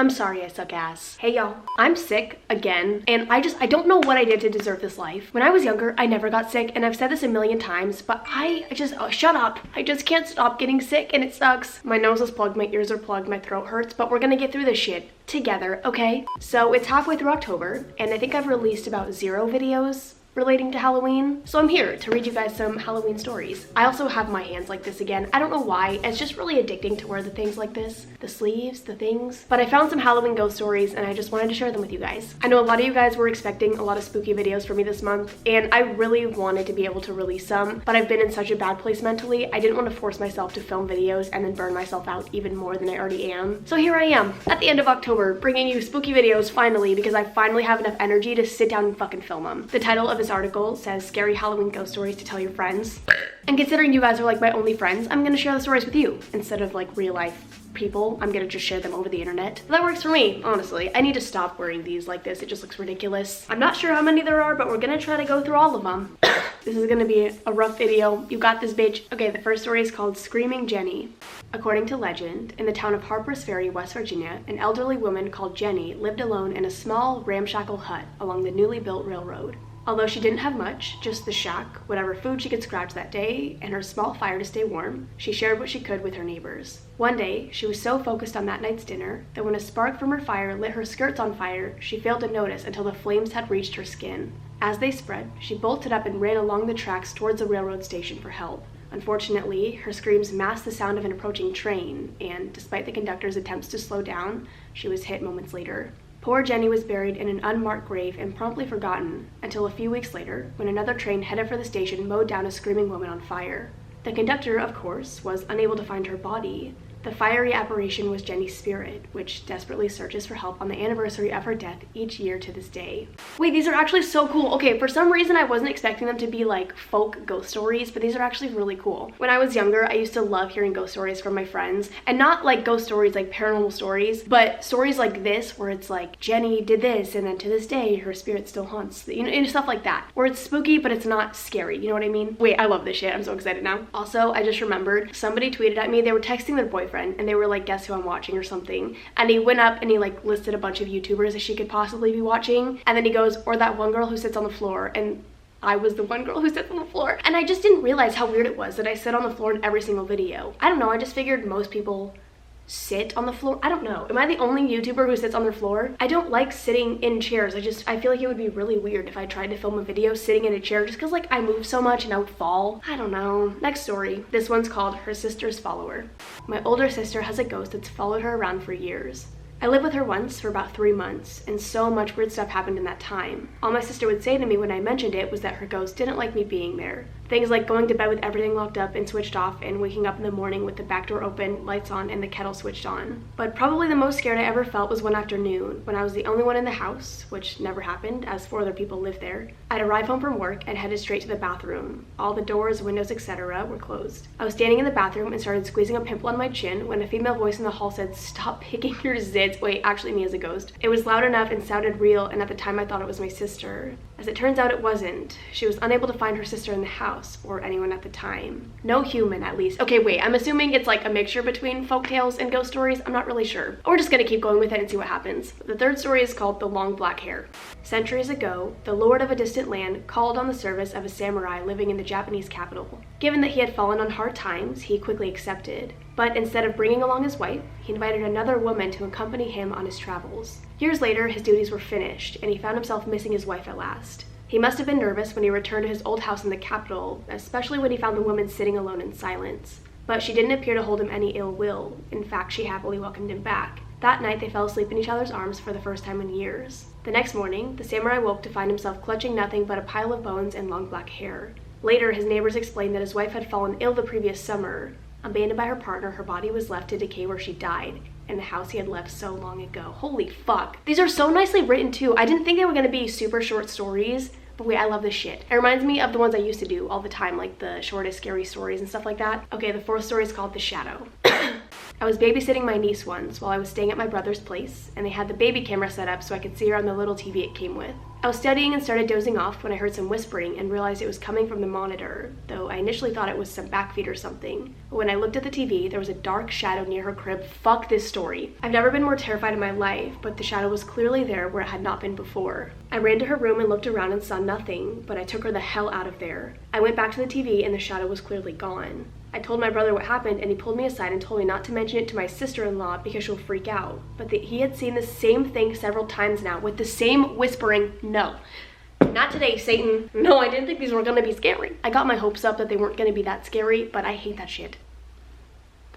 I'm sorry I suck ass. Hey y'all, I'm sick again, and I don't know what I did to deserve this life. When I was younger, I never got sick, and I've said this a million times, but shut up. I just can't stop getting sick, and it sucks. My nose is plugged, my ears are plugged, my throat hurts, but we're gonna get through this shit together, okay? So it's halfway through October, and I think I've released about 0 videos relating to Halloween. So I'm here to read you guys some Halloween stories. I also have my hands like this again. I don't know why. It's just really addicting to wear the things like this. The sleeves, the things. But I found some Halloween ghost stories and I just wanted to share them with you guys. I know a lot of you guys were expecting a lot of spooky videos from me this month, and I really wanted to be able to release some, but I've been in such a bad place mentally. I didn't want to force myself to film videos and then burn myself out even more than I already am. So here I am at the end of October bringing you spooky videos finally, because I finally have enough energy to sit down and fucking film them. The title of this article says scary Halloween ghost stories to tell your friends. And considering you guys are like my only friends, I'm gonna share the stories with you instead of like real life people. I'm gonna just share them over the internet. That works for me, honestly. I need to stop wearing these like this. It just looks ridiculous. I'm not sure how many there are, but we're gonna try to go through all of them. This is gonna be a rough video. You got this, bitch. Okay, the first story is called Screaming Jenny. According to legend, in the town of Harper's Ferry, West Virginia, an elderly woman called Jenny lived alone in a small, ramshackle hut along the newly built railroad. Although she didn't have much, just the shack, whatever food she could scratch that day, and her small fire to stay warm, she shared what she could with her neighbors. One day, she was so focused on that night's dinner that when a spark from her fire lit her skirts on fire, she failed to notice until the flames had reached her skin. As they spread, she bolted up and ran along the tracks towards the railroad station for help. Unfortunately, her screams masked the sound of an approaching train, and despite the conductor's attempts to slow down, she was hit moments later. Poor Jenny was buried in an unmarked grave and promptly forgotten until a few weeks later when another train headed for the station mowed down a screaming woman on fire. The conductor, of course, was unable to find her body. The fiery apparition was Jenny's spirit, which desperately searches for help on the anniversary of her death each year to this day. Wait, these are actually so cool. Okay, for some reason I wasn't expecting them to be like folk ghost stories, but these are actually really cool. When I was younger, I used to love hearing ghost stories from my friends, and not like ghost stories like paranormal stories, but stories like this where it's like Jenny did this and then to this day her spirit still haunts, you know, and stuff like that, where it's spooky but it's not scary, you know what I mean? Wait, I love this shit. I'm so excited now. Also, I just remembered somebody tweeted at me. They were texting their boyfriend and they were like, guess who I'm watching or something, and he went up and he like listed a bunch of YouTubers that she could possibly be watching, and then he goes, or that one girl who sits on the floor, and I was the one girl who sits on the floor. And I just didn't realize how weird it was that I sit on the floor in every single video. I don't know, I just figured most people sit on the floor. I don't know. Am I the only YouTuber who sits on their floor? I don't like sitting in chairs. I feel like it would be really weird if I tried to film a video sitting in a chair just because like I move so much and I would fall. I don't know. Next story. This one's called Her Sister's Follower. My older sister has a ghost that's followed her around for years. I lived with her once for about 3 months, and so much weird stuff happened in that time. All my sister would say to me when I mentioned it was that her ghost didn't like me being there. Things like going to bed with everything locked up and switched off, and waking up in the morning with the back door open, lights on, and the kettle switched on. But probably the most scared I ever felt was one afternoon, when I was the only one in the house, which never happened, as 4 other people lived there. I'd arrive home from work and headed straight to the bathroom. All the doors, windows, etc. were closed. I was standing in the bathroom and started squeezing a pimple on my chin when a female voice in the hall said, "Stop picking your zits." Wait, actually me as a ghost. It was loud enough and sounded real, and at the time I thought it was my sister. As it turns out, it wasn't. She was unable to find her sister in the house, or anyone at the time. No human, at least. Okay, wait, I'm assuming it's like a mixture between folktales and ghost stories. I'm not really sure. We're just gonna keep going with it and see what happens. The third story is called The Long Black Hair. Centuries ago, the lord of a distant land called on the service of a samurai living in the Japanese capital. Given that he had fallen on hard times, he quickly accepted. But instead of bringing along his wife, he invited another woman to accompany him on his travels. Years later, his duties were finished, and he found himself missing his wife at last. He must have been nervous when he returned to his old house in the capital, especially when he found the woman sitting alone in silence. But she didn't appear to hold him any ill will. In fact, she happily welcomed him back. That night, they fell asleep in each other's arms for the first time in years. The next morning, the samurai woke to find himself clutching nothing but a pile of bones and long black hair. Later, his neighbors explained that his wife had fallen ill the previous summer. Abandoned by her partner, her body was left to decay where she died, in the house he had left so long ago. Holy fuck. These are so nicely written too. I didn't think they were gonna be super short stories, but wait, I love this shit. It reminds me of the ones I used to do all the time, like the shortest scary stories and stuff like that. Okay, the fourth story is called The Shadow. I was babysitting my niece once while I was staying at my brother's place, and they had the baby camera set up so I could see her on the little TV it came with. I was studying and started dozing off when I heard some whispering and realized it was coming from the monitor, though I initially thought it was some backfeed or something. But when I looked at the TV, there was a dark shadow near her crib. Fuck this story. I've never been more terrified in my life, but the shadow was clearly there where it had not been before. I ran to her room and looked around and saw nothing, but I took her the hell out of there. I went back to the TV and the shadow was clearly gone. I told my brother what happened, and he pulled me aside and told me not to mention it to my sister-in-law because she'll freak out. But that he had seen the same thing several times now with the same whispering. No. Not today, Satan. No, I didn't think these were gonna be scary. I got my hopes up that they weren't gonna be that scary, but I hate that shit.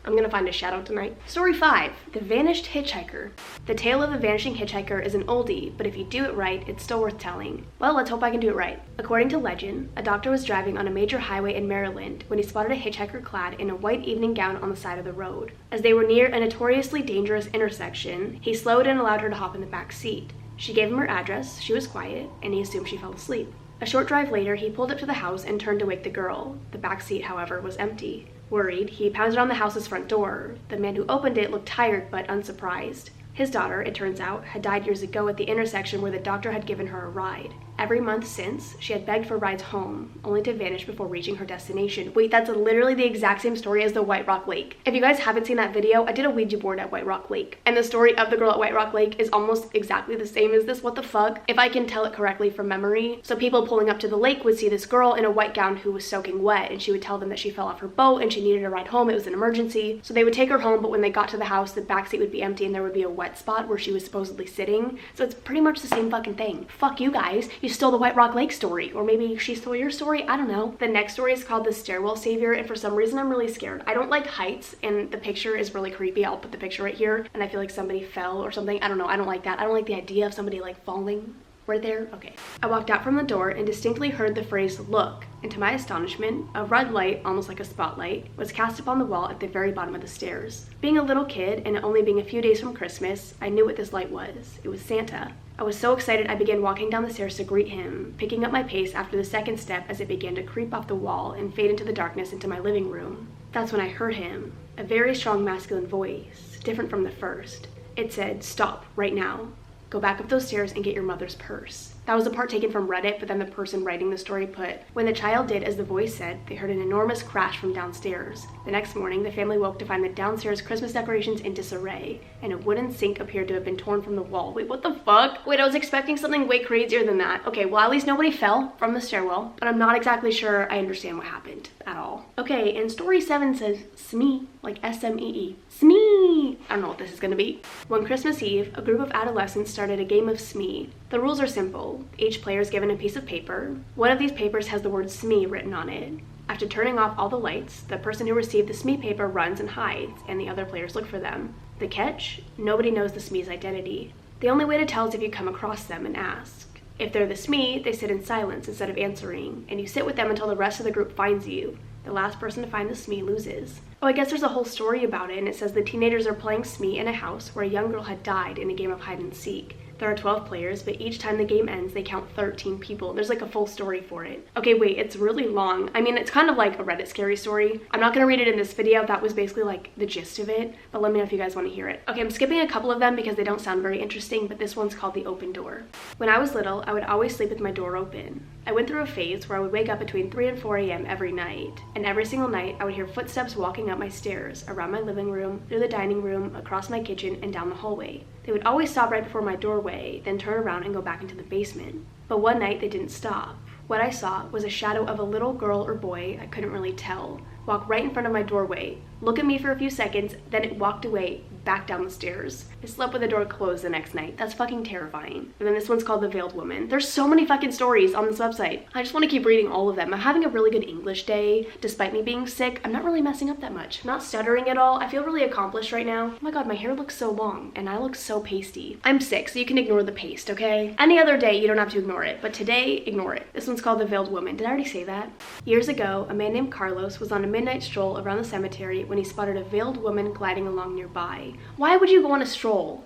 I'm gonna find a shadow tonight. Story 5, The Vanished Hitchhiker. The tale of the vanishing hitchhiker is an oldie, but if you do it right, it's still worth telling. Well, let's hope I can do it right. According to legend, a doctor was driving on a major highway in Maryland when he spotted a hitchhiker clad in a white evening gown on the side of the road. As they were near a notoriously dangerous intersection, he slowed and allowed her to hop in the back seat. She gave him her address, she was quiet, and he assumed she fell asleep. A short drive later, he pulled up to the house and turned to wake the girl. The back seat, however, was empty. Worried, he pounded on the house's front door. The man who opened it looked tired but unsurprised. His daughter, it turns out, had died years ago at the intersection where the doctor had given her a ride. Every month since, she had begged for rides home, only to vanish before reaching her destination. Wait, that's literally the exact same story as the White Rock Lake. If you guys haven't seen that video, I did a Ouija board at White Rock Lake, and the story of the girl at White Rock Lake is almost exactly the same as this. What the fuck? If I can tell it correctly from memory. So people pulling up to the lake would see this girl in a white gown who was soaking wet, and she would tell them that she fell off her boat and she needed a ride home. It was an emergency. So they would take her home, but when they got to the house, the backseat would be empty and there would be a wet spot where she was supposedly sitting. So it's pretty much the same fucking thing. Fuck you guys. You stole the White Rock Lake story, or maybe she stole your story. I don't know. The next story is called The Stairwell Savior, and for some reason I'm really scared. I don't like heights, and the picture is really creepy. I'll put the picture right here, and I feel like somebody fell or something. I don't know. I don't like that. I don't like the idea of somebody like falling right there. Okay. I walked out from the door and distinctly heard the phrase "look," and to my astonishment, a red light, almost like a spotlight, was cast upon the wall at the very bottom of the stairs. Being a little kid and it only being a few days from Christmas, I knew what this light was. It was Santa. I was so excited I began walking down the stairs to greet him, picking up my pace after the second step as it began to creep off the wall and fade into the darkness into my living room. That's when I heard him, a very strong masculine voice, different from the first. It said, "Stop, right now. Go back up those stairs and get your mother's purse." That was a part taken from Reddit, but then the person writing the story put, "When the child did as the voice said, they heard an enormous crash from downstairs. The next morning, the family woke to find the downstairs Christmas decorations in disarray, and a wooden sink appeared to have been torn from the wall." Wait, what the fuck? Wait, I was expecting something way crazier than that. Okay, well, at least nobody fell from the stairwell, but I'm not exactly sure I understand what happened at all. Okay, and story 7 says Smee, like S-M-E-E. Smee! I don't know what this is gonna be. One Christmas Eve, a group of adolescents started a game of Smee. The rules are simple. Each player is given a piece of paper. One of these papers has the word Smee written on it. After turning off all the lights, the person who received the Smee paper runs and hides, and the other players look for them. The catch? Nobody knows the Smee's identity. The only way to tell is if you come across them and ask. If they're the Smee, they sit in silence instead of answering, and you sit with them until the rest of the group finds you. The last person to find the Smee loses. Oh, I guess there's a whole story about it, and it says the teenagers are playing Smee in a house where a young girl had died in a game of hide and seek. There are 12 players, but each time the game ends, they count 13 people. There's like a full story for it. Okay, wait, it's really long. I mean, it's kind of like a Reddit scary story. I'm not gonna read it in this video. That was basically like the gist of it, but let me know if you guys want to hear it. Okay, I'm skipping a couple of them because they don't sound very interesting, but this one's called The Open Door. When I was little, I would always sleep with my door open. I went through a phase where I would wake up between 3 and 4 a.m. every night, and every single night I would hear footsteps walking up my stairs, around my living room, through the dining room, across my kitchen, and down the hallway. They would always stop right before my doorway, then turn around and go back into the basement. But one night they didn't stop. What I saw was a shadow of a little girl or boy, I couldn't really tell, walk right in front of my doorway, look at me for a few seconds, then it walked away, back down the stairs. I slept with the door closed the next night. That's fucking terrifying. And then this one's called The Veiled Woman. There's so many fucking stories on this website. I just want to keep reading all of them. I'm having a really good English day. Despite me being sick, I'm not really messing up that much. I'm not stuttering at all. I feel really accomplished right now. Oh my god, my hair looks so long and I look so pasty. I'm sick, so you can ignore the paste, okay? Any other day, you don't have to ignore it, but today, ignore it. This one's called The Veiled Woman. Did I already say that? Years ago, a man named Carlos was on a midnight stroll around the cemetery when he spotted a veiled woman gliding along nearby. Why would you go on a stroll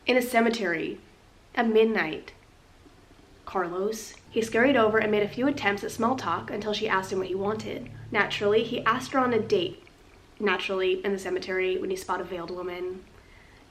in a cemetery at midnight, Carlos? He scurried over and made a few attempts at small talk until she asked him what he wanted. Naturally, he asked her on a date. naturally in the cemetery when you spot a veiled woman.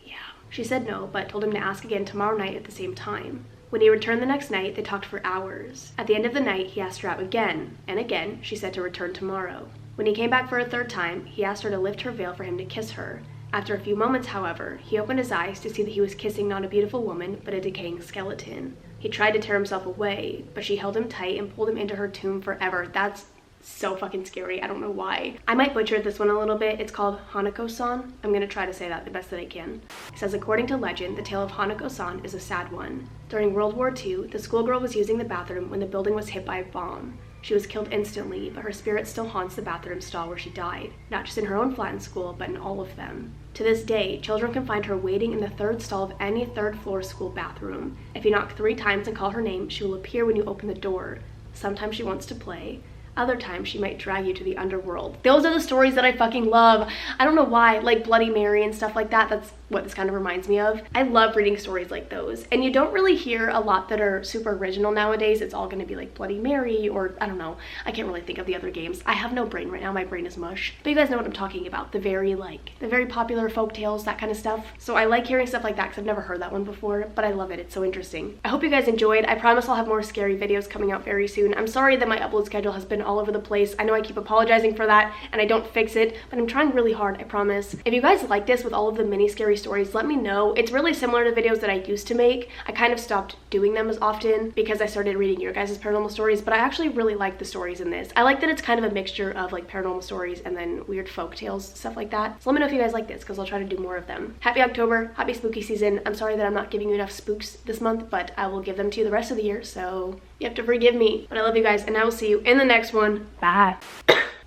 Yeah. She said no, but told him to ask again tomorrow night at the same time. When he returned the next night, they talked for hours. At the end of the night, he asked her out again, and again, she said to return tomorrow. When he came back for a third time, he asked her to lift her veil for him to kiss her. After a few moments, however, he opened his eyes to see that he was kissing not a beautiful woman, but a decaying skeleton. He tried to tear himself away, but she held him tight and pulled him into her tomb forever. That's so fucking scary. I don't know why. I might butcher this one a little bit. It's called Hanako Son. I'm gonna try to say that the best that I can. It says, according to legend, the tale of Hanako Son is a sad one. During World War II, the schoolgirl was using the bathroom when the building was hit by a bomb. She was killed instantly, but her spirit still haunts the bathroom stall where she died, not just in her own flat in school, but in all of them. To this day, children can find her waiting in the third stall of any third-floor school bathroom. If you knock 3 times and call her name, she will appear when you open the door. Sometimes she wants to play. Other times, she might drag you to the underworld. Those are the stories that I fucking love. I don't know why, like Bloody Mary and stuff like that. That's what this kind of reminds me of. I love reading stories like those. And you don't really hear a lot that are super original nowadays. It's all gonna be like Bloody Mary or, I don't know. I can't really think of the other games. I have no brain right now. My brain is mush. But you guys know what I'm talking about. The very popular folk tales, that kind of stuff. So I like hearing stuff like that because I've never heard that one before, but I love it. It's so interesting. I hope you guys enjoyed. I promise I'll have more scary videos coming out very soon. I'm sorry that my upload schedule has been all over the place. I know I keep apologizing for that and I don't fix it, but I'm trying really hard, I promise. If you guys like this with all of the mini scary stories, let me know. It's really similar to videos that I used to make. I kind of stopped doing them as often because I started reading your guys' paranormal stories, but I actually really like the stories in this. I like that it's kind of a mixture of like paranormal stories and then weird folk tales, stuff like that. So let me know if you guys like this because I'll try to do more of them. Happy October, happy spooky season. I'm sorry that I'm not giving you enough spooks this month, but I will give them to you the rest of the year, so you have to forgive me. But I love you guys and I will see you in the next one. Bye.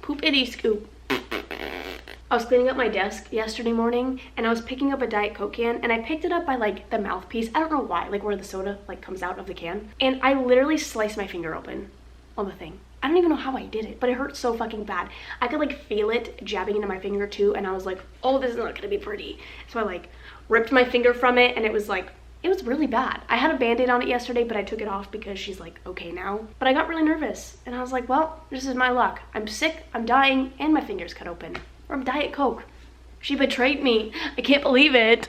Poopity scoop. I was cleaning up my desk yesterday morning and I was picking up a Diet Coke can and I picked it up by like the mouthpiece. I don't know why, like where the soda like comes out of the can. And I literally sliced my finger open on the thing. I don't even know how I did it, but it hurt so fucking bad. I could like feel it jabbing into my finger too and I was like, oh, this is not gonna be pretty. So I like ripped my finger from it and it was like, it was really bad. I had a band-aid on it yesterday, but I took it off because she's like, okay now. But I got really nervous and I was like, well, this is my luck. I'm sick, I'm dying, and my finger's cut open. From Diet Coke. She betrayed me. I can't believe it.